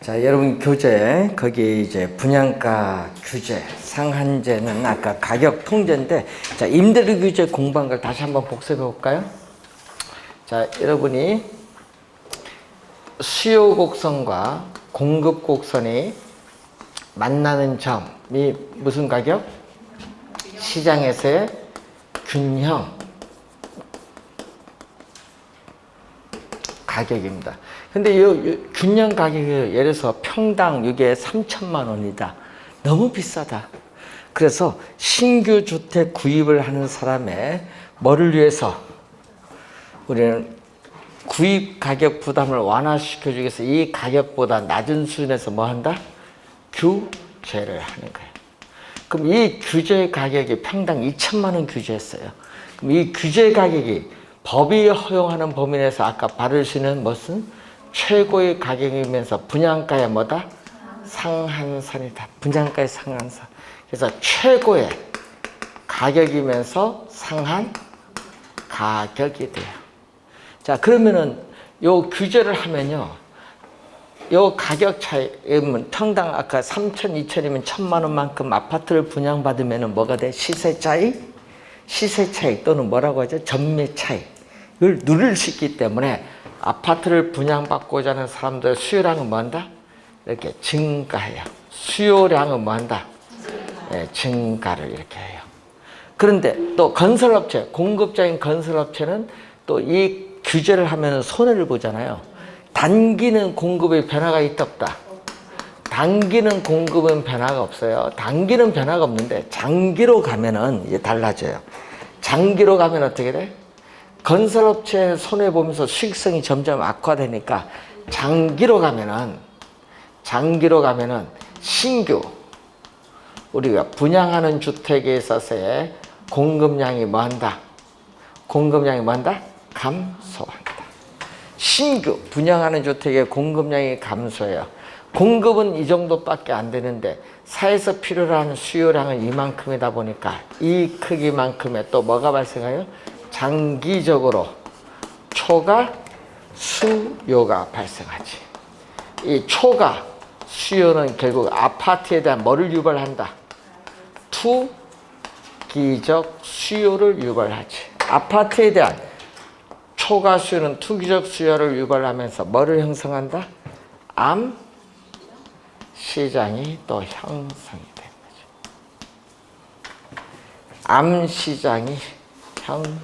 자, 여러분 교재 거기 이제 분양가 규제, 상한제는 아까 가격 통제인데, 자, 임대료 규제 공부한 걸 다시 한번 복습해 볼까요? 자, 여러분이 수요 곡선과 공급 곡선이 만나는 점이 무슨 가격? 시장에서의 균형 가격입니다. 근데 이 균형 가격이 예를 들어서 평당 이게 3천만 원이다. 너무 비싸다. 그래서 신규 주택 구입을 하는 사람의 뭐를 위해서 우리는 구입 가격 부담을 완화시켜 주기 위해서 이 가격보다 낮은 수준에서 뭐 한다? 규제를 하는 거예요. 그럼 이 규제 가격이 평당 2천만 원 규제했어요. 그럼 이 규제 가격이 법이 허용하는 범위 내에서 아까 받을 수 있는 무슨 최고의 가격이면서 분양가의 뭐다? 상한선이다. 분양가의 상한선. 그래서 최고의 가격이면서 상한 가격이 돼요. 자, 그러면은 요 규제를 하면요, 요 가격 차이면 평당 아까 3천, 2천이면 1,000만 원만큼 아파트를 분양받으면은 뭐가 돼? 시세 차이? 시세 차이 또는 뭐라고 하죠? 전매 차이를 누릴 수 있기 때문에 아파트를 분양받고자 하는 사람들의 수요량은 뭐 한다? 이렇게 증가해요. 수요량은 뭐 한다? 네, 증가를 이렇게 해요. 그런데 또 건설업체, 공급자인 건설업체는 또 이 규제를 하면 손해를 보잖아요. 단기는 공급에 변화가 있다 없다? 단기는 공급은 변화가 없어요. 단기는 변화가 없는데 장기로 가면은 이제 달라져요. 장기로 가면 어떻게 돼? 건설업체 손해보면서 수익성이 점점 악화되니까 장기로 가면은 신규 우리가 분양하는 주택에 있어서의 공급량이 뭐 한다? 공급량이 뭐 한다? 감소한다. 신규 분양하는 주택의 공급량이 감소해요. 공급은 이 정도밖에 안 되는데 사에서 필요로 하는 수요량은 이만큼이다 보니까 이 크기만큼의 또 뭐가 발생해요? 장기적으로 초과 수요가 발생하지. 이 초과 수요는 결국 아파트에 대한 뭐를 유발한다? 투기적 수요를 유발하지. 아파트에 대한 초과 수요는 투기적 수요를 유발하면서 뭐를 형성한다? 암 시장이 또 형성이 된 거죠. 암 시장이 형성.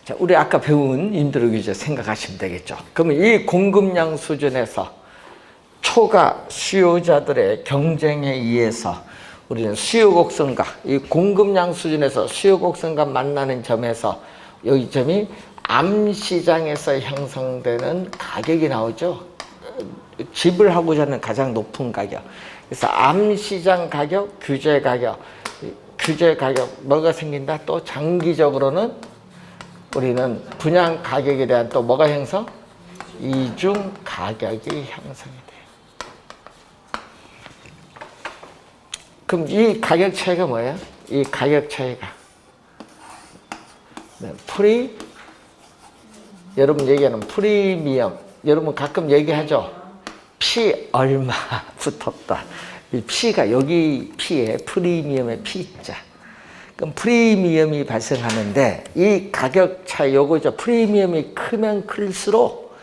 자, 우리 아까 배운 임대료 규제 생각하시면 되겠죠. 그러면 이 공급량 수준에서 초과 수요자들의 경쟁에 의해서 우리는 수요 곡선과 이 공급량 수준에서 수요 곡선과 만나는 점에서 여기 점이 암시장에서 형성되는 가격이 나오죠. 집을 하고자 하는 가장 높은 가격. 그래서 암시장 가격, 규제 가격 뭐가 생긴다? 또 장기적으로는 우리는 분양 가격에 대한 또 뭐가 형성? 이중 가격이 형성이 돼요. 그럼 이 가격 차이가 뭐예요? 이 가격 차이가 여러분 얘기하는 프리미엄, 여러분 가끔 얘기하죠. 피 얼마 붙었다. 이 피가 여기 피에 프리미엄의 피자. 그럼 프리미엄이 발생하는데 이 가격 차이 요거죠. 프리미엄이 크면 클수록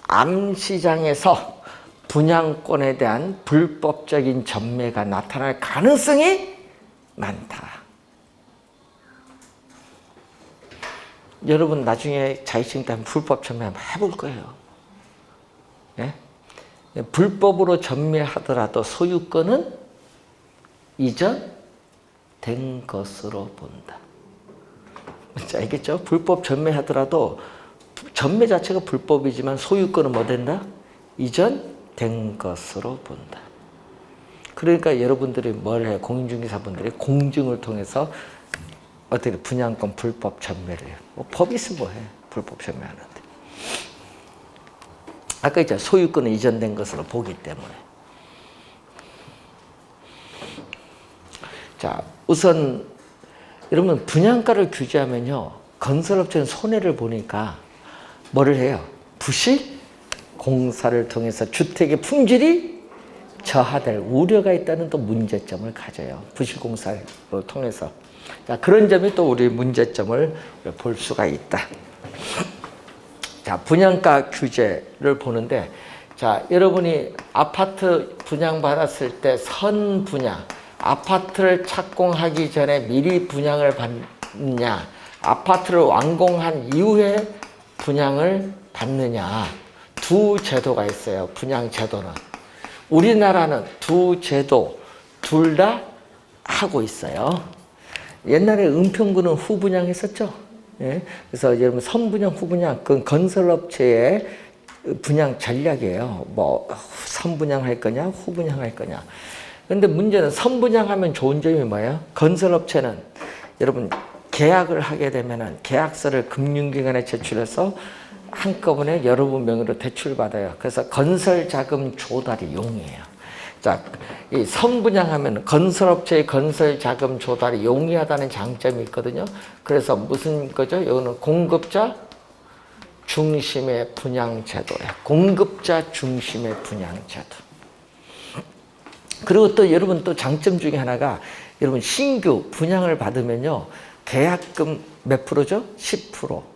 암시장에서 분양권에 대한 불법적인 전매가 나타날 가능성이 많다. 여러분 나중에 자격증 따면 불법 전매 한번 해볼 거예요. 예? 불법으로 전매하더라도 소유권은 이전된 것으로 본다. 뭔지 알겠죠? 불법 전매하더라도 전매 자체가 불법이지만 소유권은 뭐 된다? 이전된 것으로 본다. 그러니까 여러분들이 뭘 해요? 공인중개사분들이 공증을 통해서 어떻게 분양권 불법 전매를 해요. 뭐 법이 있으면 뭐 해? 불법 전매하는데. 아까 있잖아요. 소유권은 이전된 것으로 보기 때문에. 자, 우선 여러분 분양가를 규제하면요. 건설업체는 손해를 보니까 뭐를 해요? 부실 공사를 통해서 주택의 품질이 저하될 우려가 있다는 또 문제점을 가져요. 부실 공사를 통해서. 자, 그런 점이 또 우리 문제점을 볼 수가 있다. 자, 분양가 규제를 보는데, 자, 여러분이 아파트 분양받았을 때 선분양, 아파트를 착공하기 전에 미리 분양을 받느냐, 아파트를 완공한 이후에 분양을 받느냐, 두 제도가 있어요. 분양 제도는. 우리나라는 두 제도 둘 다 하고 있어요. 옛날에 은평구는 후분양 했었죠. 예? 그래서 여러분 선분양, 후분양, 그건 건설업체의 분양 전략이에요. 뭐 선분양 할 거냐, 후분양 할 거냐. 그런데 문제는 선분양하면 좋은 점이 뭐예요? 건설업체는 여러분 계약을 하게 되면은 계약서를 금융기관에 제출해서 한꺼번에 여러분 명의로 대출받아요. 그래서 건설자금 조달이 용이해요. 자, 이 선분양하면 건설업체의 건설자금 조달이 용이하다는 장점이 있거든요. 그래서 무슨 거죠? 여기는 공급자 중심의 분양제도예요. 공급자 중심의 분양제도. 그리고 또 여러분 또 장점 중에 하나가 여러분 신규 분양을 받으면요. 계약금 몇 프로죠? 10%.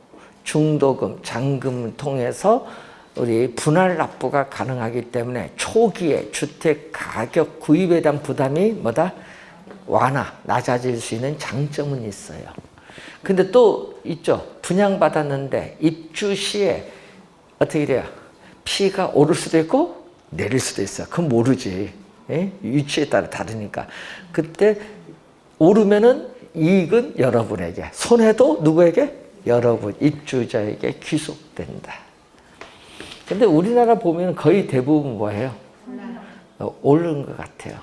중도금, 잔금을 통해서 우리 분할 납부가 가능하기 때문에 초기에 주택 가격 구입에 대한 부담이 뭐다? 낮아질 수 있는 장점은 있어요. 근데 또 있죠. 분양받았는데 입주 시에 어떻게 돼요? 피가 오를 수도 있고 내릴 수도 있어요. 그건 모르지. 예? 위치에 따라 다르니까. 그때 오르면은 이익은 여러분에게, 손해도 누구에게? 여러분, 입주자에게 귀속된다. 근데 우리나라 보면 거의 대부분 뭐예요? 오르는 것 같아요.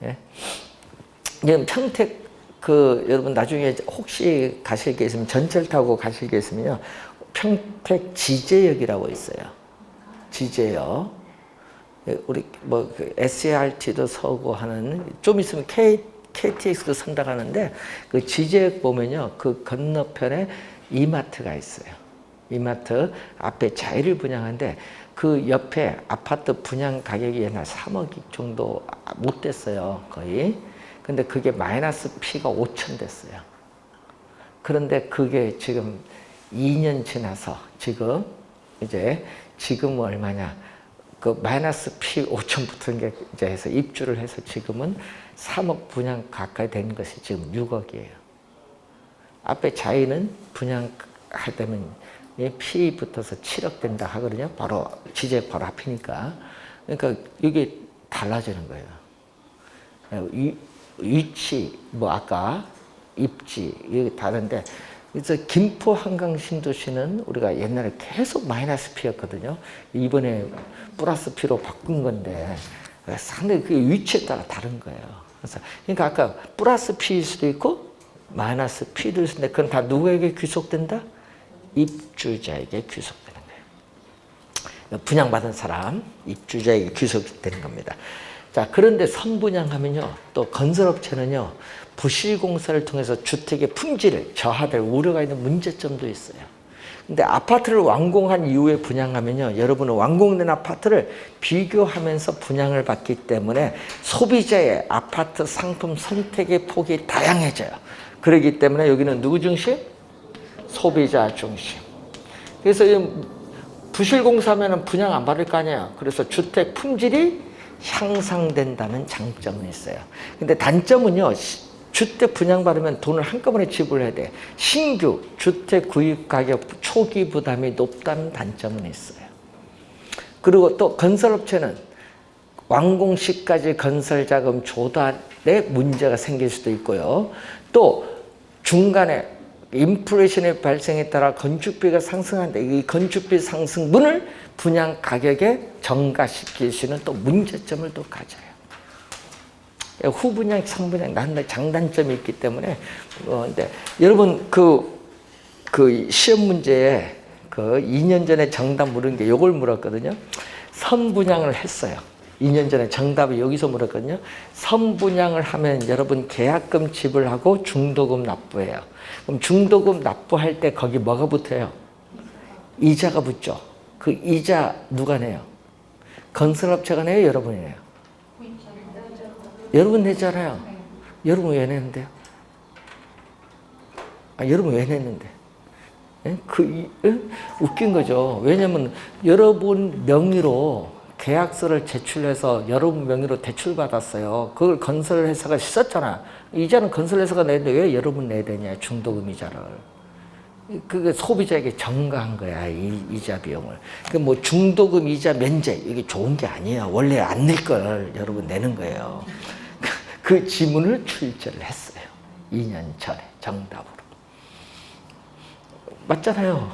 예? 평택, 여러분 나중에 혹시 가실 게 있으면 전철 타고 가실 게 있으면요. 평택 지제역이라고 있어요. 지제역. 우리 SRT도 서고 하는, 좀 있으면 KTX도 선다 가는데, 그 지제역 보면요. 그 건너편에 이마트가 있어요. 이마트 앞에 자이를 분양하는데 그 옆에 아파트 분양 가격이 옛날 3억 정도 못 됐어요. 거의. 근데 그게 마이너스 P가 5천 됐어요. 그런데 그게 지금 2년 지나서 지금 얼마냐. 그 마이너스 P 5천 붙은 게 이제 해서 입주를 해서 지금은 3억 분양 가까이 된 것이 지금 6억이에요. 앞에 자이는 분양할 때면 P 붙어서 7억 된다 하거든요. 바로 지제 바로 앞이니까. 그러니까 이게 달라지는 거예요. 위치, 아까 입지 이게 다른데, 그래서 김포 한강 신도시는 우리가 옛날에 계속 마이너스 P였거든요. 이번에 플러스 P로 바꾼 건데 상당히 그 위치에 따라 다른 거예요. 그래서 그러니까 아까 플러스 P일 수도 있고 마이너스 P일 수도 있는데 그건 다 누구에게 귀속된다? 입주자에게 귀속되는 거예요. 분양받은 사람, 입주자에게 귀속되는 겁니다. 자, 그런데 선분양하면요, 또 건설업체는요, 부실공사를 통해서 주택의 품질을 저하될 우려가 있는 문제점도 있어요. 근데 아파트를 완공한 이후에 분양하면요, 여러분은 완공된 아파트를 비교하면서 분양을 받기 때문에 소비자의 아파트 상품 선택의 폭이 다양해져요. 그렇기 때문에 여기는 누구 중심? 소비자 중심. 그래서 부실공사하면 분양 안 받을 거 아니에요. 그래서 주택 품질이 향상된다는 장점은 있어요. 근데 단점은요, 주택 분양받으면 돈을 한꺼번에 지불해야 돼. 신규 주택 구입 가격 초기 부담이 높다는 단점은 있어요. 그리고 또 건설업체는 완공 시까지 건설자금 조달에 문제가 생길 수도 있고요. 또 중간에 인플레이션의 발생에 따라 건축비가 상승하는데 이 건축비 상승분을 분양 가격에 전가시킬 수 있는 또 문제점을 또 가져요. 후분양, 상분양 나는 장단점이 있기 때문에 근데 여러분 그 시험 문제에 그 2년 전에 정답 물은 게 요걸 물었거든요. 선분양을 했어요. 2년 전에 정답이 여기서 물었거든요. 선분양을 하면 여러분 계약금 지불하고 중도금 납부해요. 그럼 중도금 납부할 때 거기 뭐가 붙어요? 이자가 붙죠. 그 이자 누가 내요? 건설업체가 내요? 여러분이 내요? 여러분 내잖아요. 여러분 왜 내는데요? 여러분 왜 냈는데? 웃긴 거죠. 왜냐면 여러분 명의로 계약서를 제출해서 여러분 명의로 대출받았어요. 그걸 건설회사가 썼잖아. 이자는 건설회사가 내는데 왜 여러분 내야 되냐, 중도금 이자를. 그게 소비자에게 전가한 거야, 이자 비용을. 그 뭐 중도금 이자 면제, 이게 좋은 게 아니에요. 원래 안 낼 걸 여러분 내는 거예요. 그 지문을 출제를 했어요. 2년 전에 정답으로. 맞잖아요.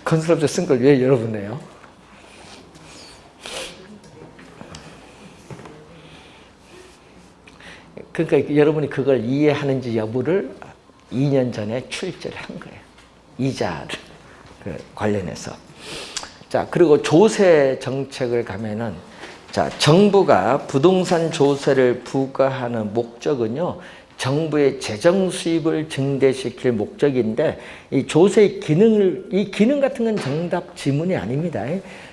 건설업체 쓴 걸 왜 여러분 내요? 그러니까 여러분이 그걸 이해하는지 여부를 2년 전에 출제를 한 거예요. 이자를 관련해서. 자, 그리고 조세 정책을 가면은, 자, 정부가 부동산 조세를 부과하는 목적은요, 정부의 재정 수입을 증대시킬 목적인데, 이 조세의 기능을, 이 기능 같은 건 정답 지문이 아닙니다.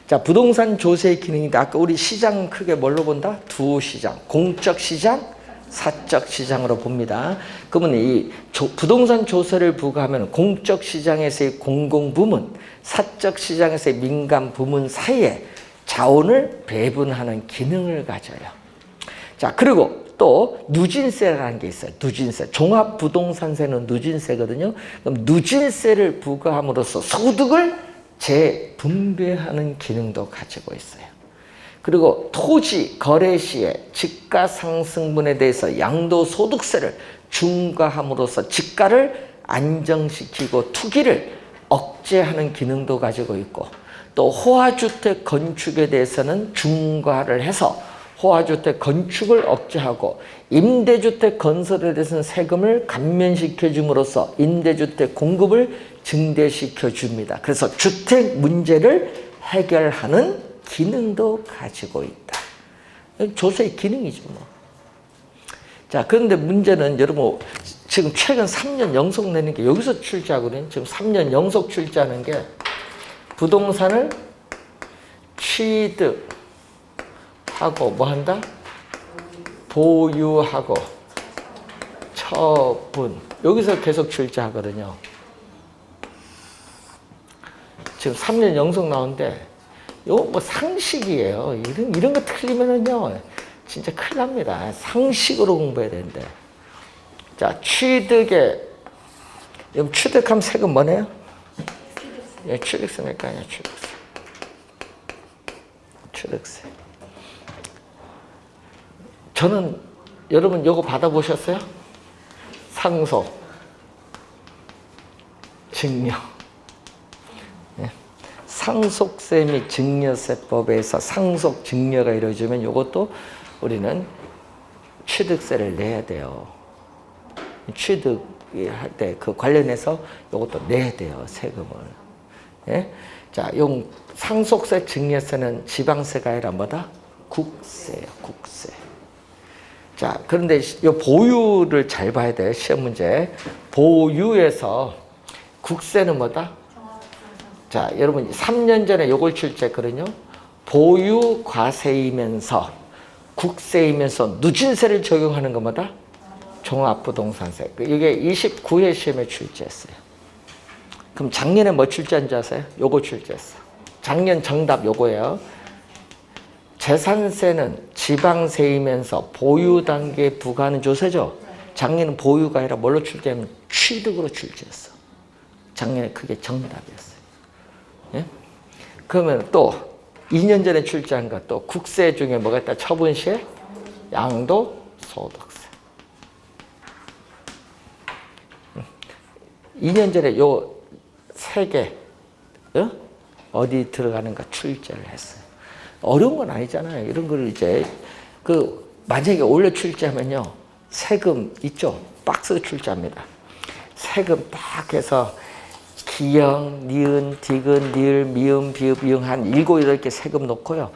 자, 부동산 조세의 기능이다. 아까 우리 시장 크게 뭘로 본다? 두 시장. 공적 시장, 사적 시장으로 봅니다. 그러면 이 부동산 조세를 부과하면 공적 시장에서의 공공부문, 사적 시장에서의 민간부문 사이에 자원을 배분하는 기능을 가져요. 자, 그리고 또 누진세라는 게 있어요. 누진세. 종합부동산세는 누진세거든요. 그럼 누진세를 부과함으로써 소득을 재분배하는 기능도 가지고 있어요. 그리고 토지 거래 시에 지가 상승분에 대해서 양도소득세를 중과함으로써 지가를 안정시키고 투기를 억제하는 기능도 가지고 있고, 또 호화주택 건축에 대해서는 중과를 해서 호화주택 건축을 억제하고, 임대주택 건설에 대해서는 세금을 감면시켜 줌으로써 임대주택 공급을 증대시켜 줍니다. 그래서 주택 문제를 해결하는 기능도 가지고 있다. 조세의 기능이죠, 뭐. 자, 그런데 문제는 여러분, 지금 최근 3년 연속 내는 게 여기서 출제하거든요. 지금 3년 연속 출제하는 게 부동산을 취득하고 뭐 한다? 보유하고 처분. 여기서 계속 출제하거든요. 지금 3년 연속 나오는데, 이거 뭐 상식이에요. 이런 거 틀리면은요, 진짜 큰일 납니다. 상식으로 공부해야 되는데. 자, 취득에, 여러분 취득하면 세금 뭐네요? 예, 취득세니까 아니야, 취득세. 취득세. 저는, 여러분 요거 받아보셨어요? 상속, 증여. 상속세 및 증여세법에서 상속 증여가 이루어지면 이것도 우리는 취득세를 내야 돼요. 취득할 때 그 관련해서 이것도 내야 돼요, 세금을. 예? 자, 용 상속세, 증여세는 지방세가 아니라 뭐다? 국세예요, 국세. 자, 그런데 이 보유를 잘 봐야 돼, 시험 문제. 보유에서 국세는 뭐다? 자, 여러분 3년 전에 요걸 출제했거든요. 보유 과세이면서 국세이면서 누진세를 적용하는 것마다 종합부동산세. 이게 29회 시험에 출제했어요. 그럼 작년에 뭐 출제한지 아세요? 요거 출제했어. 작년 정답 요거예요. 재산세는 지방세이면서 보유 단계에 부과하는 조세죠. 작년은 보유가 아니라 뭘로 출제하면 취득으로 출제했어. 작년에 그게 정답이었어요. 예? 그러면 또 2년 전에 출제한 것도 국세 중에 뭐가 있다? 처분시에 양도소득세. 2년 전에 요 세 개 어디 들어가는가 출제를 했어요. 어려운 건 아니잖아요. 이런 걸 이제 만약에 올려 출제하면요, 세금 있죠? 박스 출제합니다. 세금 딱 해서 기역, 니은, 디귿, 니을, 미음, 비읍, 이응 한 7, 8개 세금 놓고요.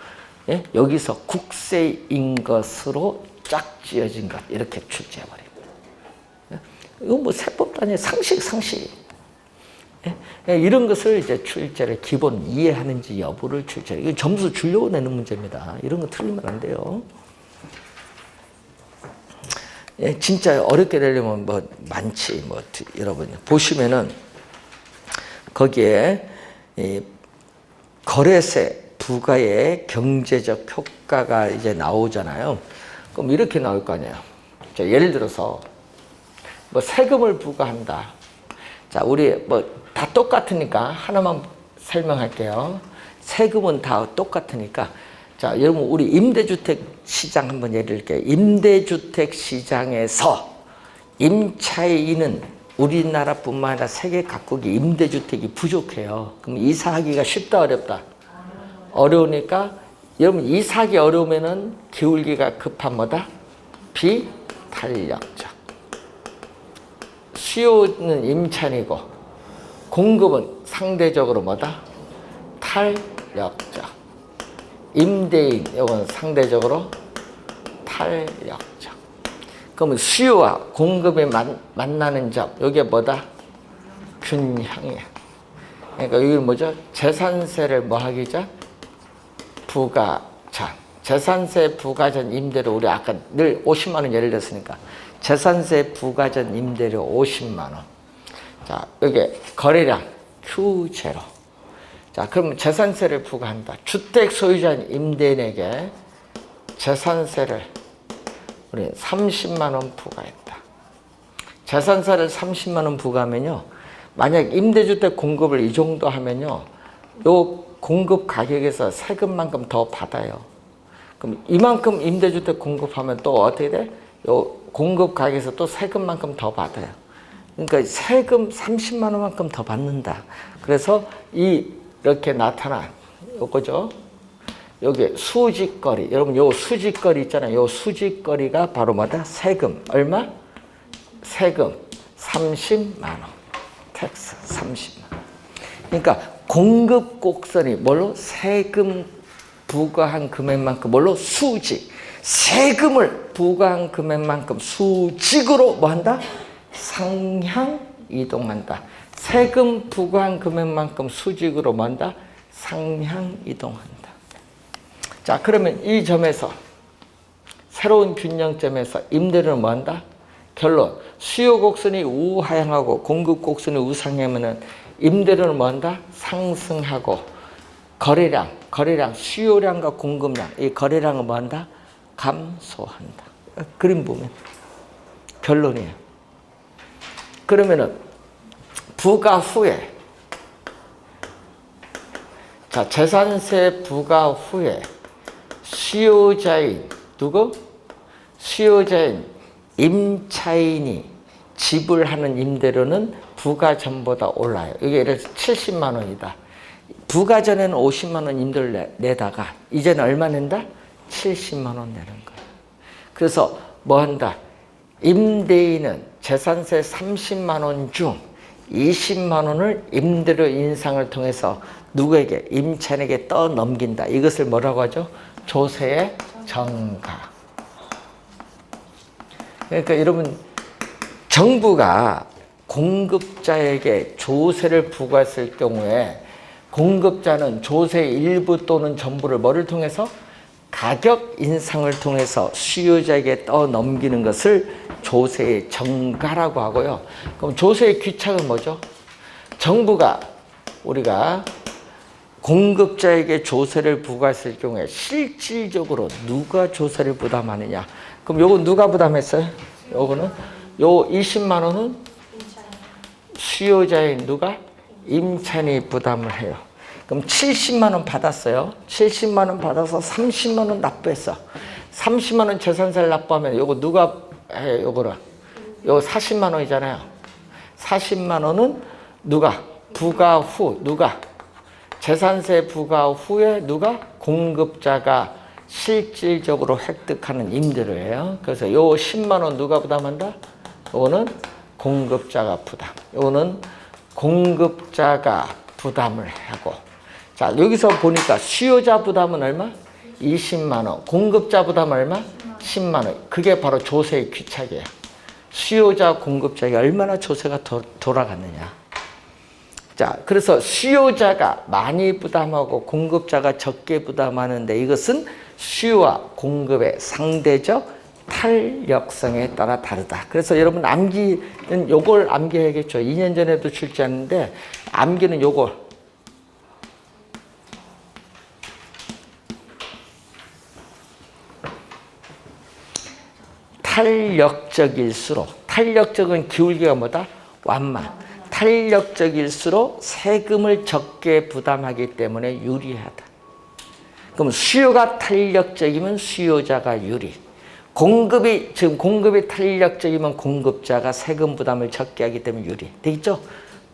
예? 여기서 국세인 것으로 짝지어진 것 이렇게 출제해버립니다. 예? 이건 뭐 세법도 아니에요. 상식. 예? 예, 이런 것을 이제 출제를 기본 이해하는지 여부를 출제. 이건 점수 주려고 내는 문제입니다. 이런 거 틀리면 안 돼요. 예, 진짜 어렵게 되려면 뭐 많지. 뭐 여러분 보시면은 거기에 이 거래세 부과의 경제적 효과가 이제 나오잖아요. 그럼 이렇게 나올 거 아니에요. 자, 예를 들어서 뭐 세금을 부과한다. 자, 우리 뭐 다 똑같으니까 하나만 설명할게요. 세금은 다 똑같으니까. 자, 여러분 우리 임대주택 시장 한번 예를 들게요. 임대주택 시장에서 임차인은 우리나라뿐만 아니라 세계 각국이 임대주택이 부족해요. 그럼 이사하기가 쉽다 어렵다? 어려우니까 여러분 이사하기 어려우면은 기울기가 급한 뭐다? 비탄력적. 수요는 임차인이고 공급은 상대적으로 뭐다? 탄력적. 임대인 이건 상대적으로 탄력적. 그러면 수요와 공급이 만나는 점 이게 뭐다? 균형이야. 그러니까 이게 뭐죠? 재산세를 뭐 하기 전? 부과 전. 재산세 부과 전 임대료 우리 아까 늘 50만 원 예를 들었으니까 재산세 부과 전 임대료 50만 원. 자, 여기 거래량 Q0. 자, 그러면 재산세를 부과한다. 주택 소유자인 임대인에게 재산세를 우리 30만 원 부과했다. 재산세를 30만 원 부과하면요. 만약 임대주택 공급을 이 정도 하면요. 요 공급 가격에서 세금만큼 더 받아요. 그럼 이만큼 임대주택 공급하면 또 어떻게 돼? 요 공급 가격에서 또 세금만큼 더 받아요. 그러니까 세금 30만 원만큼 더 받는다. 그래서 이렇게 나타난 요거죠. 여기 수직거리. 여러분 요 수직거리 있잖아요. 요 수직거리가 바로 뭐다? 세금. 얼마? 세금 30만 원. 텍스 30만 원. 그러니까 공급 곡선이 뭘로? 세금 부과한 금액만큼 뭘로? 수직. 세금을 부과한 금액만큼 수직으로 뭐 한다? 상향 이동한다. 세금 부과한 금액만큼 수직으로 뭐 한다? 상향 이동한다. 자, 그러면 이 점에서 새로운 균형점에서 임대료는 뭐 한다? 결론. 수요 곡선이 우하향하고 공급 곡선이 우상향하면은 임대료는 뭐 한다? 상승하고 거래량, 수요량과 공급량, 이 거래량은 뭐 한다? 감소한다. 그림 보면 결론이에요. 그러면은 부과 후에 자, 재산세 부과 후에 수요자인 누구? 수요자인 임차인이 지불하는 임대료는 부과 전보다 올라요. 이게 예를 들어서 70만 원이다. 부과 전에는 50만 원 임대를 내다가 이제는 얼마 낸다? 70만 원 내는 거예요. 그래서 뭐 한다? 임대인은 재산세 30만 원 중 20만 원을 임대료 인상을 통해서 누구에게? 임차인에게 떠넘긴다. 이것을 뭐라고 하죠? 조세의 정가. 그러니까 여러분 정부가 공급자에게 조세를 부과했을 경우에 공급자는 조세 일부 또는 전부를 뭐를 통해서? 가격 인상을 통해서 수요자에게 떠넘기는 것을 조세의 정가라고 하고요. 그럼 조세의 귀착은 뭐죠? 정부가 우리가 공급자에게 조세를 부과했을 경우에 실질적으로 누가 조세를 부담하느냐? 그럼 요거 누가 부담했어요? 요거는 요 20만 원은 수요자인 누가? 임차인이 부담을 해요. 그럼 70만 원 받았어요. 70만 원 받아서 30만 원 납부했어. 30만 원 재산세를 납부하면 요거 누가 해요? 요거를. 요거 40만 원이잖아요. 40만 원은 누가? 부과 후 누가? 재산세 부과 후에 누가? 공급자가 실질적으로 획득하는 임대료예요. 그래서 요 10만 원 누가 부담한다? 요거는 공급자가 부담. 요거는 공급자가 부담을 하고. 자, 여기서 보니까 수요자 부담은 얼마? 20만 원. 공급자보다 얼마? 10만 원. 그게 바로 조세의 귀착이에요. 수요자, 공급자에게 얼마나 조세가 돌아갔느냐. 자, 그래서 수요자가 많이 부담하고 공급자가 적게 부담하는데 이것은 수요와 공급의 상대적 탄력성에 따라 다르다. 그래서 여러분 암기는 요걸 암기해야겠죠. 2년 전에도 출제했는데 암기는 요걸. 탄력적일수록, 탄력적은 기울기가 뭐다? 완만. 탄력적일수록 세금을 적게 부담하기 때문에 유리하다. 그럼 수요가 탄력적이면 수요자가 유리. 지금 공급이 탄력적이면 공급자가 세금 부담을 적게 하기 때문에 유리. 되겠죠?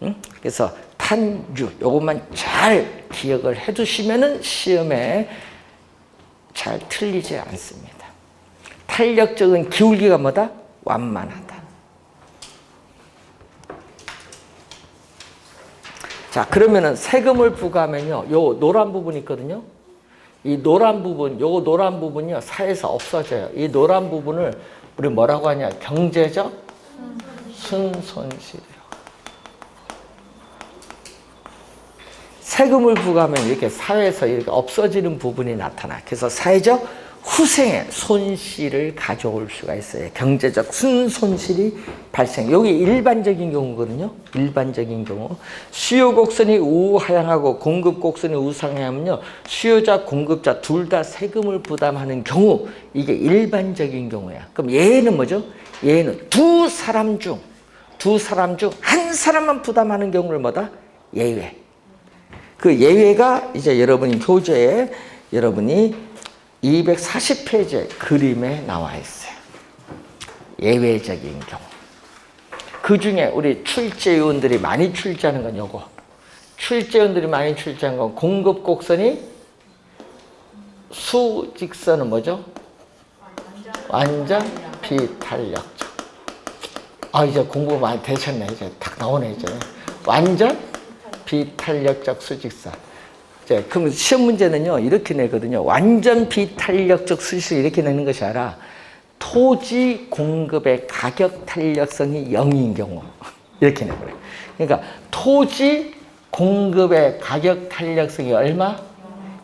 응? 그래서 탄유, 요것만 잘 기억을 해 두시면은 시험에 잘 틀리지 않습니다. 탄력적은 기울기가 뭐다? 완만하다. 자, 그러면은 세금을 부과하면요, 요 노란 부분이 있거든요. 이 노란 부분, 요 노란 부분이요, 사회에서 없어져요. 이 노란 부분을 우리 뭐라고 하냐? 경제적 순손실이라고. 세금을 부과하면 이렇게 사회에서 이렇게 없어지는 부분이 나타나. 그래서 사회적 후생의 손실을 가져올 수가 있어요. 경제적 순손실이 발생. 여기 일반적인 경우거든요. 일반적인 경우. 수요 곡선이 우하향하고 공급 곡선이 우상향하면요. 수요자, 공급자 둘 다 세금을 부담하는 경우, 이게 일반적인 경우야. 그럼 얘는 뭐죠? 얘는 두 사람 중 한 사람만 부담하는 경우를 뭐다? 예외. 그 예외가 이제 여러분이 교재에 여러분이 240페이지에 그림에 나와 있어요. 예외적인 경우. 그 중에 우리 출제위원들이 많이 출제하는 건 요거. 출제위원들이 많이 출제하는 건 공급 곡선이 수직선은 뭐죠? 완전 비탄력적. 아, 이제 공부 많이 되셨네. 이제 딱 나오네, 이제. 완전 비탄력적 수직선. 그럼 시험 문제는요, 이렇게 내거든요. 완전 비탄력적 수직을 이렇게 내는 것이 아니라 토지 공급의 가격 탄력성이 0인 경우 이렇게 내버려요. 그러니까 토지 공급의 가격 탄력성이 얼마?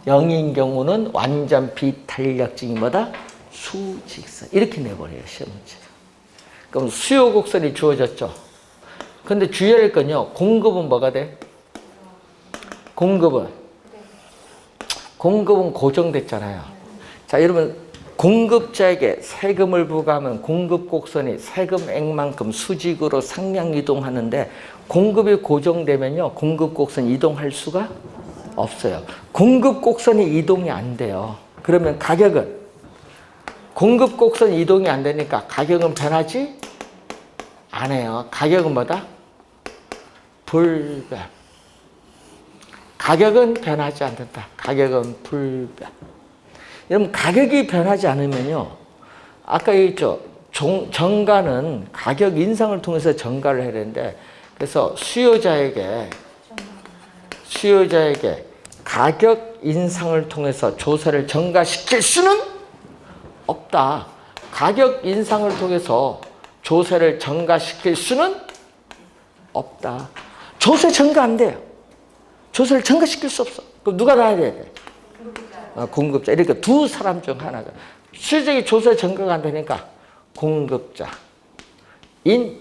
0인 경우는 완전 비탄력적인 뭐다? 수직선. 이렇게 내버려요, 시험 문제. 그럼 수요 곡선이 주어졌죠. 근데 주의해야 할 건요, 공급은 뭐가 돼? 공급은 고정됐잖아요. 자, 여러분, 공급자에게 세금을 부과하면 공급 곡선이 세금액만큼 수직으로 상향 이동하는데 공급이 고정되면요, 공급 곡선 이동할 수가 없어요. 공급 곡선이 이동이 안 돼요. 그러면 가격은 공급 곡선 이동이 안 되니까 가격은 변하지 않아요. 가격은 뭐다? 불변. 가격은 변하지 않는다. 가격은 불변. 여러분, 가격이 변하지 않으면요, 아까 얘기했죠. 정가는 가격 인상을 통해서 정가를 해야 되는데, 그래서 수요자에게 가격 인상을 통해서 조세를 전가시킬 수는 없다. 가격 인상을 통해서 조세를 전가시킬 수는 없다. 조세 전가 안 돼요. 조세를 전가시킬 수 없어. 그럼 누가 나야 돼? 공급자. 이렇게 두 사람 중 하나가. 실질적인 조세 전가가 안 되니까 공급자인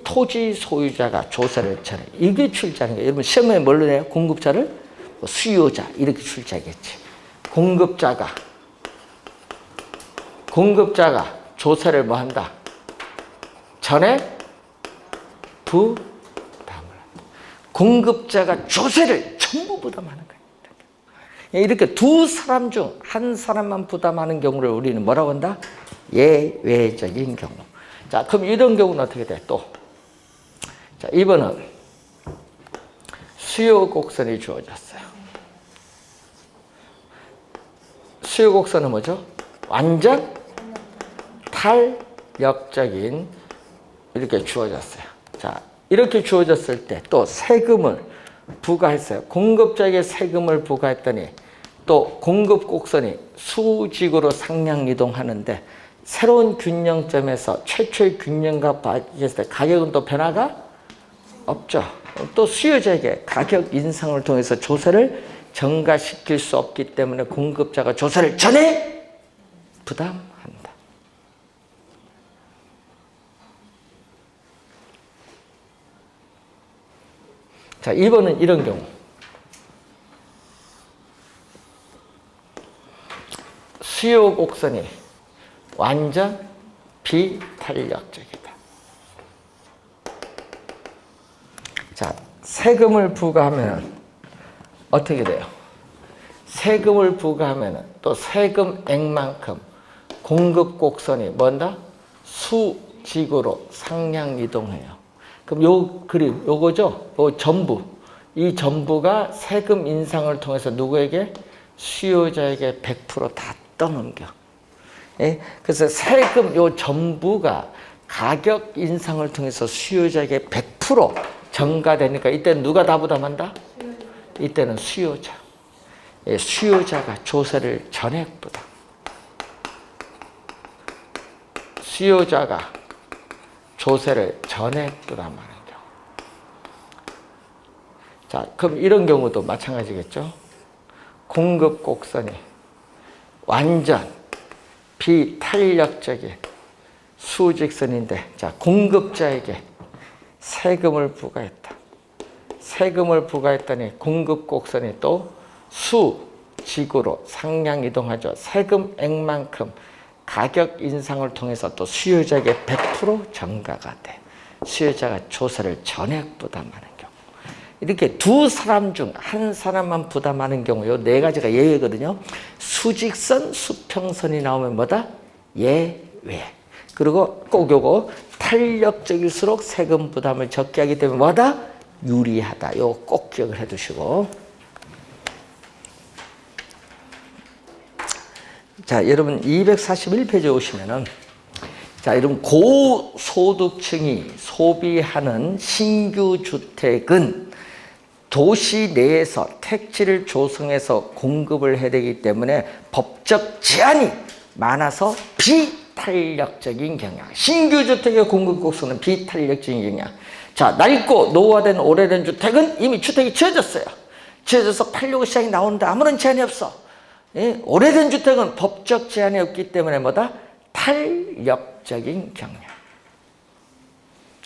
토지 소유자가 조세를 전해. 이게 출제하는 거예요. 여러분, 시험에 뭘로 내요? 공급자를 수요자 이렇게 출제하겠지. 공급자가 조세를 뭐 한다? 전에 부담을 한다. 공급자가 조세를 전부 부담하는 거예요. 이렇게 두 사람 중 한 사람만 부담하는 경우를 우리는 뭐라고 한다? 예외적인 경우. 자, 그럼 이런 경우는 어떻게 돼? 또. 자, 이번은 수요 곡선이 주어졌어요. 수요 곡선은 뭐죠? 완전 탄력적인 이렇게 주어졌어요. 자, 이렇게 주어졌을 때 또 세금을 부과했어요. 공급자에게 세금을 부과했더니 또 공급 곡선이 수직으로 상향 이동하는데 새로운 균형점에서 최초의 균형과 맞았을 때 가격은 또 변화가 없죠. 또 수요자에게 가격 인상을 통해서 조세를 전가시킬 수 없기 때문에 공급자가 조세를 전액 부담한다. 자, 2번은 이런 경우. 수요 곡선이 완전 비탄력적이다. 자, 세금을 부과하면 어떻게 돼요? 세금을 부과하면 또 세금액만큼 공급 곡선이 뭔다? 수직으로 상향 이동해요. 그럼 요 그림, 요거죠? 요 전부. 이 전부가 세금 인상을 통해서 누구에게? 수요자에게 100% 다 떠넘겨. 예? 그래서 세금 요 전부가 가격 인상을 통해서 수요자에게 100% 전가되니까 이때는 누가 다 부담한다? 이때는 수요자. 예, 수요자가 조세를 전액 부담. 수요자가 조세를 전액 부담하는 경우. 자, 그럼 이런 경우도 마찬가지겠죠? 공급 곡선이 완전 비탄력적인 수직선인데, 자, 공급자에게 세금을 부과했다. 세금을 부과했더니 공급 곡선이 또 수직으로 상향 이동하죠. 세금액만큼 가격 인상을 통해서 또 수요자에게 100% 전가가 돼. 수요자가 조세를 전액 부담하는 경우. 이렇게 두 사람 중 한 사람만 부담하는 경우, 요 네 가지가 예외거든요. 수직선, 수평선이 나오면 뭐다? 예외. 그리고 꼭 요거 탄력적일수록 세금 부담을 적게 하기 때문에 뭐다? 유리하다. 요거 꼭 기억을 해 두시고. 자, 여러분 241페이지에 오시면은, 자, 여러분 고소득층이 소비하는 신규 주택은 도시 내에서 택지를 조성해서 공급을 해야 되기 때문에 법적 제한이 많아서 비탄력적인 경향. 신규 주택의 공급 곡선은 비탄력적인 경향. 자, 낡고 노후화된 오래된 주택은 이미 주택이 지어졌어요. 지어져서 팔려고 시장이 나오는데 아무런 제한이 없어. 예? 오래된 주택은 법적 제한이 없기 때문에 뭐다? 탄력적인 경향.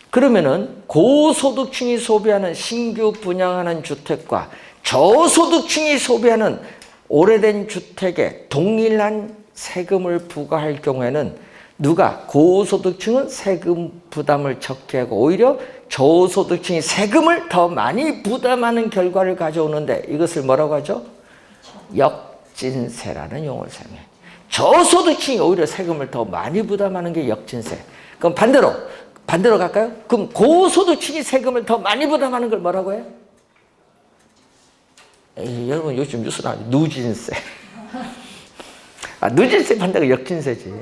그러면은 고소득층이 소비하는 신규 분양하는 주택과 저소득층이 소비하는 오래된 주택에 동일한 세금을 부과할 경우에는 누가? 고소득층은 세금 부담을 적게 하고 오히려 저소득층이 세금을 더 많이 부담하는 결과를 가져오는데 이것을 뭐라고 하죠? 역진세라는 용어를 사용해요. 저소득층이 오히려 세금을 더 많이 부담하는 게 역진세. 그럼 반대로 갈까요? 그럼 고소득층이 세금을 더 많이 부담하는 걸 뭐라고 해요? 에이, 여러분 요즘 뉴스 나와요. 누진세. 아, 누진세 반대가 역진세지.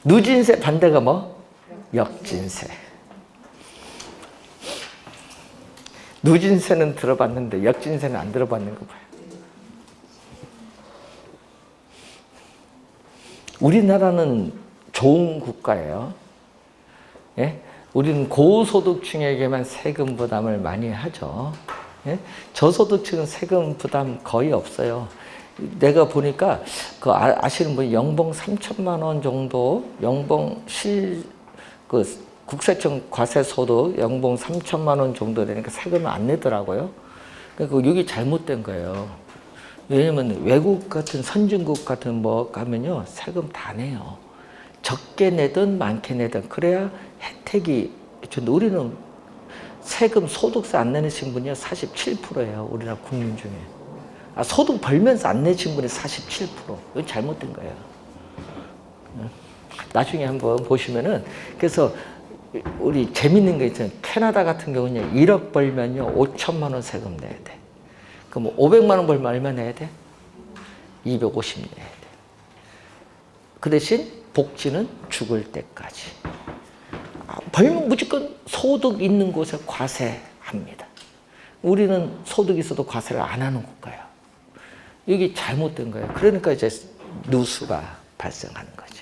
누진세 반대가 뭐? 역진세. 누진세는 들어봤는데 역진세는 안 들어봤는 거 봐요. 우리나라는 좋은 국가예요. 예? 우리는 고소득층에게만 세금 부담을 많이 하죠. 예? 저소득층은 세금 부담 거의 없어요. 내가 보니까 그 아시는 분이 연봉 3천만 원 정도, 연봉 그 국세청 과세소득 연봉 3천만 원 정도 되니까 세금을 안 내더라고요. 그러니까 여기 잘못된 거예요. 왜냐면 외국 같은 선진국 같은 뭐 가면요 세금 다 내요. 적게 내든 많게 내든 그래야 혜택이. 우리는 세금 소득세 안 내신 분이 47%예요. 우리나라 국민 중에. 아, 소득 벌면서 안 내신 분이 47%. 이건 잘못된 거예요. 나중에 한번 보시면은, 그래서 우리 재밌는 거 있잖아요. 캐나다 같은 경우는 1억 벌면요 5천만 원 세금 내야 돼. 그럼 500만 원 벌면 얼마 내야 돼? 250 내야 돼. 그 대신 복지는 죽을 때까지. 벌면 무조건 소득 있는 곳에 과세합니다. 우리는 소득 있어도 과세를 안 하는 국가예요. 이게 잘못된 거예요. 그러니까 이제 누수가 발생하는 거죠.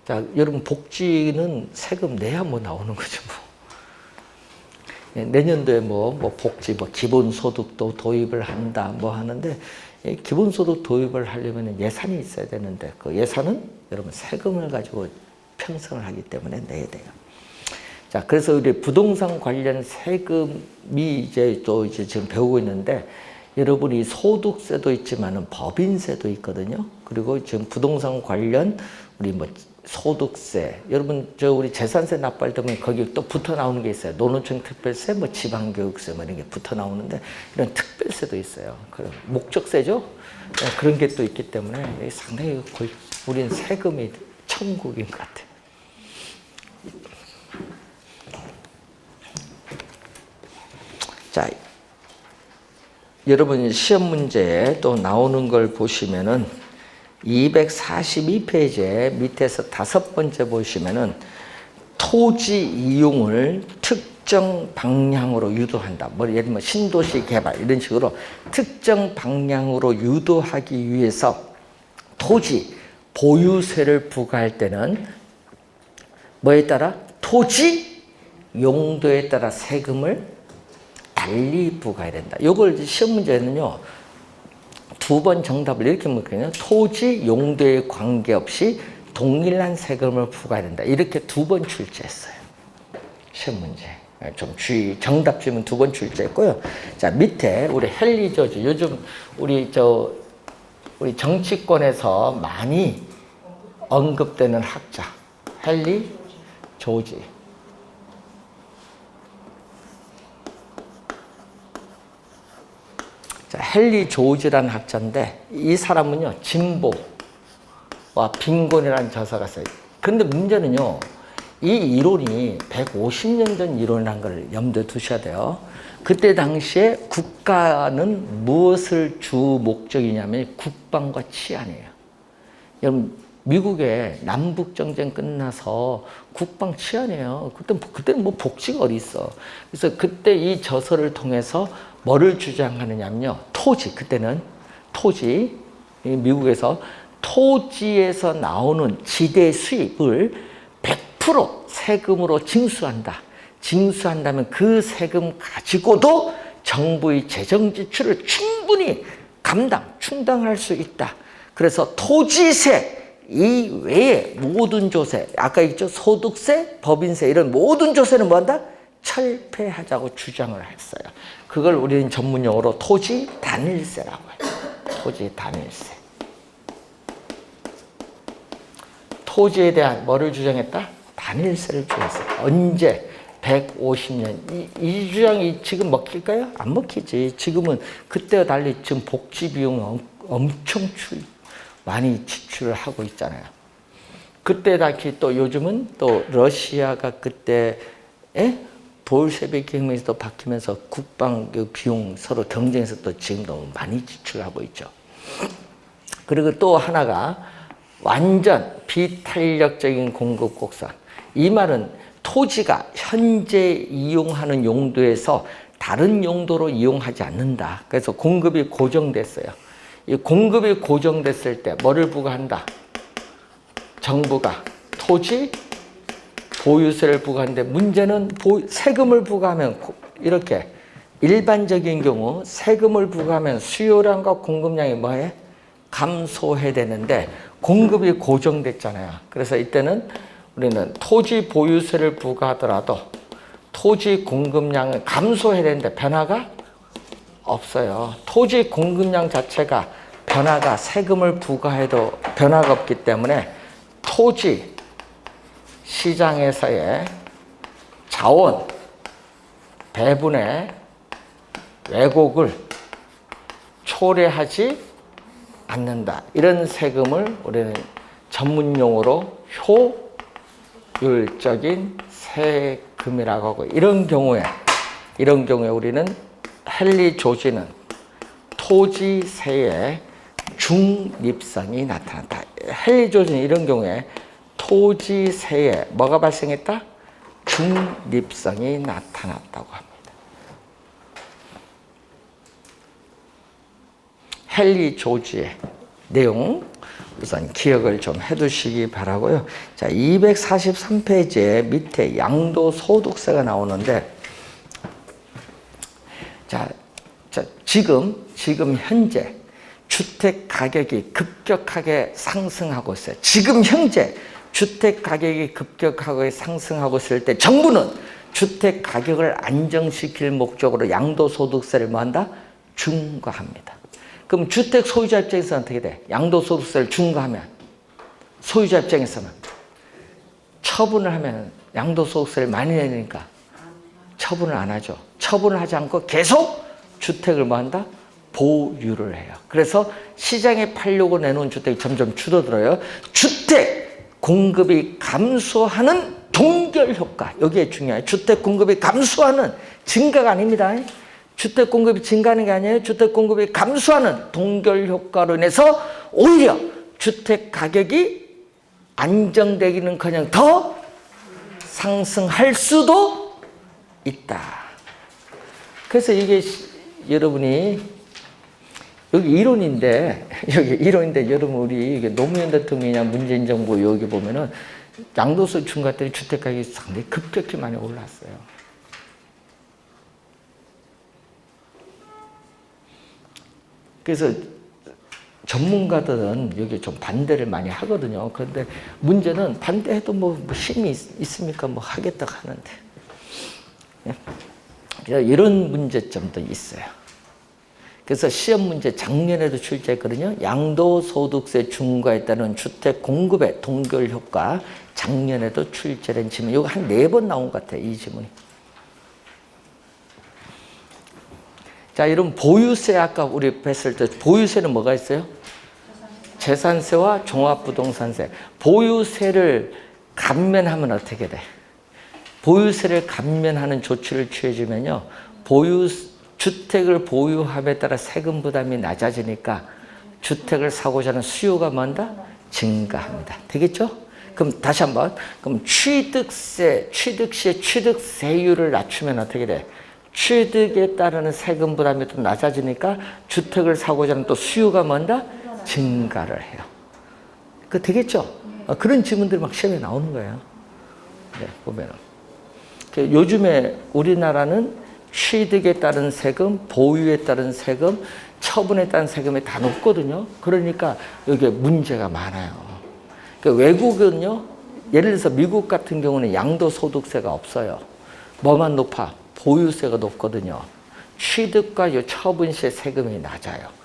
자, 여러분 복지는 세금 내야 뭐 나오는 거죠. 뭐. 내년도에 뭐 복지, 기본소득도 도입을 한다, 뭐 하는데, 기본소득 도입을 하려면 예산이 있어야 되는데, 그 예산은 여러분 세금을 가지고 편성을 하기 때문에 내야 돼요. 자, 그래서 우리 부동산 관련 세금이 이제 지금 배우고 있는데, 여러분이 소득세도 있지만은 법인세도 있거든요. 그리고 지금 부동산 관련 우리 소득세, 여러분 우리 재산세 납부할 때 보면 거기 또 붙어 나오는 게 있어요. 노노청 특별세, 지방교육세 이런 게 붙어 나오는데 이런 특별세도 있어요. 그런 목적세죠. 그런 게 또 있기 때문에 상당히 우리는 세금이 천국인 것 같아요. 자, 여러분 시험 문제에 또 나오는 걸 보시면은 242페이지에 밑에서 5번째 보시면은 토지 이용을 특정 방향으로 유도한다. 예를 들면 신도시 개발 이런 식으로 특정 방향으로 유도하기 위해서 토지 보유세를 부과할 때는 뭐에 따라? 토지 용도에 따라 세금을 달리 부과해야 된다. 이걸 시험 문제는요. 2번 정답을 이렇게 물거든요. 토지 용도에 관계없이 동일한 세금을 부과해야 된다. 이렇게 2번 출제했어요. 시험 문제. 좀 정답 질문 2번 출제했고요. 자, 밑에 우리 헨리 조지. 요즘 우리 정치권에서 많이 언급되는 학자. 헨리 조지. 자, 헨리 조지라는 학자인데 이 사람은요 진보와 빈곤이라는 저서가 써요. 그런데 문제는요 이 이론이 150년 전 이론이라는 걸 염두에 두셔야 돼요. 그때 당시에 국가는 무엇을 주 목적이냐면 국방과 치안이에요. 여러분 미국의 남북 전쟁 끝나서 국방 치안이에요. 그때는 뭐 복지가 어디 있어. 그래서 그때 이 저서를 통해서 뭐를 주장하느냐면요. 토지, 그때는 토지, 미국에서 토지에서 나오는 지대 수입을 100% 세금으로 징수한다. 징수한다면 그 세금 가지고도 정부의 재정 지출을 충분히 충당할 수 있다. 그래서 토지세 이외에 모든 조세, 아까 있죠? 소득세, 법인세 이런 모든 조세는 뭐한다? 철폐하자고 주장을 했어요. 그걸 우리는 전문용어로 토지 단일세라고 해요. 토지 단일세. 토지에 대한 뭐를 주장했다? 단일세를 주장했어요. 언제? 150년. 이 주장이 지금 먹힐까요? 안 먹히지. 지금은 그때와 달리 지금 복지 비용 엄청 많이 지출을 하고 있잖아요. 그때 다시 또 요즘은 또 러시아가 그때에 볼셰비키 혁명에서 또 바뀌면서 국방 비용 서로 경쟁해서 또 지금도 많이 지출하고 있죠. 그리고 또 하나가 완전 비탄력적인 공급 곡선. 이 말은 토지가 현재 이용하는 용도에서 다른 용도로 이용하지 않는다. 그래서 공급이 고정됐어요. 이 공급이 고정됐을 때 뭐를 부과한다? 정부가 토지 보유세를 부과하는데 문제는 세금을 부과하면 이렇게 일반적인 경우 세금을 부과하면 수요량과 공급량이 뭐해? 감소해야 되는데 공급이 고정됐잖아요. 그래서 이때는 우리는 토지 보유세를 부과하더라도 토지 공급량을 감소해야 되는데 변화가 없어요. 토지 공급량 자체가 변화가 세금을 부과해도 변화가 없기 때문에 토지 시장에서의 자원 배분의 왜곡을 초래하지 않는다. 이런 세금을 우리는 전문용어로 효율적인 세금이라고 하고 이런 경우에 우리는 헨리 조지는 토지세의 중립성이 나타났다. 헨리 조지는 이런 경우에 토지세에 뭐가 발생했다? 중립성이 나타났다고 합니다. 헨리 조지의 내용 우선 기억을 좀 해두시기 바라고요. 자, 243페이지에 밑에 양도소득세가 나오는데, 자, 지금 현재 주택 가격이 급격하게 상승하고 있어요. 지금 현재 주택 가격이 급격하게 상승하고 있을 때 정부는 주택 가격을 안정시킬 목적으로 양도소득세를 뭐 한다? 중과합니다. 그럼 주택 소유자 입장에서는 어떻게 돼? 양도소득세를 중과하면 소유자 입장에서는 처분을 하면 양도소득세를 많이 내니까 처분을 안 하죠. 처분을 하지 않고 계속 주택을 뭐 한다? 보유를 해요. 그래서 시장에 팔려고 내놓은 주택이 점점 줄어들어요. 주택 공급이 감소하는 동결 효과, 여기에 중요해요. 주택 공급이 감소하는, 증가가 아닙니다. 주택 공급이 증가하는 게 아니에요. 주택 공급이 감소하는 동결 효과로 인해서 오히려 주택 가격이 안정되기는커녕 더 상승할 수도 있다. 그래서 이게 여러분이 여기 이론인데 여러분 우리 노무현 대통령이나 문재인 정부 여기 보면은 양도세 중과 때문에 주택 가격이 상당히 급격히 많이 올랐어요. 그래서 전문가들은 여기 좀 반대를 많이 하거든요. 그런데 문제는 반대해도 뭐 힘이 있습니까? 뭐 하겠다 하는데. 이런 문제점도 있어요. 그래서 시험 문제 작년에도 출제했거든요. 양도소득세 중과에 따른 주택 공급의 동결 효과, 작년에도 출제된 질문. 이거 한 4번 나온 것 같아요, 이 질문이. 자, 이런 보유세, 아까 우리 뵀을 때 보유세는 뭐가 있어요? 재산세와 종합부동산세. 보유세를 감면하면 어떻게 돼? 보유세를 감면하는 조치를 취해주면요, 주택을 보유함에 따라 세금 부담이 낮아지니까 주택을 사고자 하는 수요가 뭔다? 증가합니다. 되겠죠? 그럼 다시 한번, 그럼 취득시의 취득세율을 낮추면 어떻게 돼? 취득에 따르는 세금 부담이 또 낮아지니까 주택을 사고자 하는 또 수요가 뭔다? 증가를 해요. 그 되겠죠? 그런 질문들이 막 시험에 나오는 거예요. 네, 보면은. 요즘에 우리나라는 취득에 따른 세금, 보유에 따른 세금, 처분에 따른 세금이 다 높거든요. 그러니까 여기에 문제가 많아요. 외국은요, 예를 들어서 미국 같은 경우는 양도소득세가 없어요. 뭐만 높아? 보유세가 높거든요. 취득과 처분 시의 세금이 낮아요.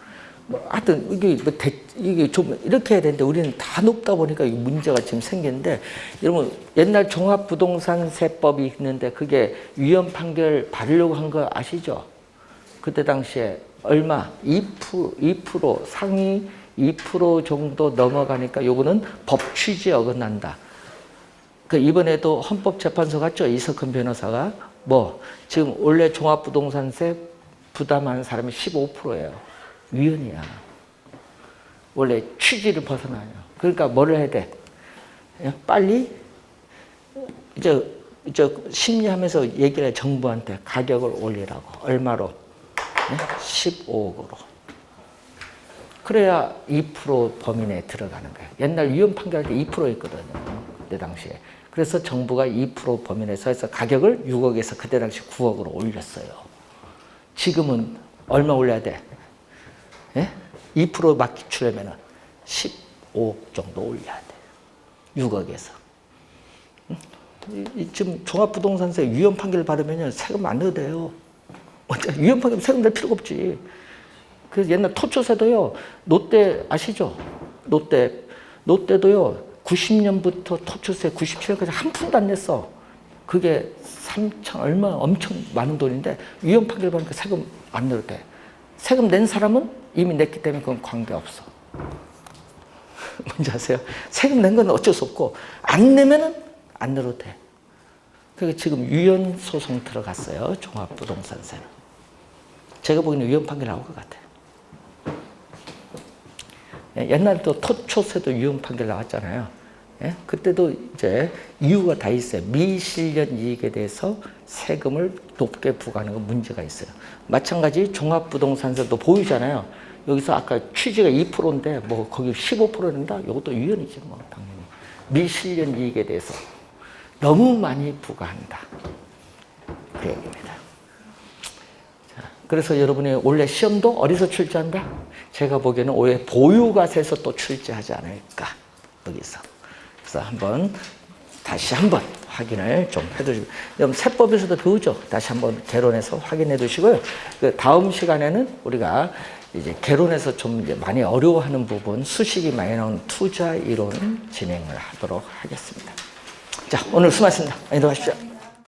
하여튼 이게 좀 이렇게 해야 되는데 우리는 다 높다 보니까 이게 문제가 지금 생기는데, 여러분 옛날 종합부동산세법이 있는데 그게 위헌 판결 받으려고 한 거 아시죠? 그때 당시에 얼마? 2% 상위 2% 정도 넘어가니까 요거는 법 취지에 어긋난다. 이번에도 헌법재판소 갔죠? 이석훈 변호사가 지금 원래 종합부동산세 부담하는 사람이 15%예요. 위헌이야. 원래 취지를 벗어나요. 그러니까 뭐를 해야 돼? 빨리 이제 심리하면서 얘기를 해, 정부한테 가격을 올리라고. 얼마로? 15억으로. 그래야 2% 범위 내에 들어가는 거예요. 옛날 위헌 판결할 때 2%였거든요. 그때 당시에. 그래서 정부가 2% 범위 내에서 해서 가격을 6억에서 그때 당시 9억으로 올렸어요. 지금은 얼마 올려야 돼? 2% 맞추려면 15억 정도 올려야 돼. 6억에서. 지금 종합부동산세 위헌 판결을 받으면 세금 안 내도 돼요. 위헌 판결 세금 낼 필요가 없지. 그래서 옛날 토초세도요, 롯데 아시죠? 롯데도요, 90년부터 토초세 97년까지 한 푼도 안 냈어. 그게 3천 얼마 엄청 많은 돈인데 위헌 판결 받으니까 세금 안 내도 돼. 세금 낸 사람은 이미 냈기 때문에 그건 관계없어. 뭔지 아세요? 세금 낸 건 어쩔 수 없고 안 내면은 안 내도 돼. 그러니까 지금 위헌 소송 들어갔어요. 종합부동산세는. 제가 보기에는 위헌 판결 나올 것 같아요. 옛날에도 토초세도 위헌 판결 나왔잖아요. 그때도 이제 이유가 다 있어요. 미실현 이익에 대해서 세금을 높게 부과하는 건 문제가 있어요. 마찬가지 종합부동산세도 보유잖아요. 여기서 아까 취지가 2%인데 뭐 거기 15% 된다? 이것도 유연이지 뭐 당연히. 미실현 이익에 대해서 너무 많이 부과한다. 그 얘기입니다. 자, 그래서 여러분이 원래 시험도 어디서 출제한다? 제가 보기에는 올해 보유과세에서 또 출제하지 않을까 여기서. 그래서 다시 한번 확인을 좀 해두시고, 여러분 세법에서도 배우죠. 다시 한번 개론해서 확인해 두시고요. 그 다음 시간에는 우리가 이제 개론에서 좀 이제 많이 어려워하는 부분, 수식이 많이 나오는 투자 이론 진행을 하도록 하겠습니다. 자, 오늘 수고하셨습니다. 많이 들어가십시오.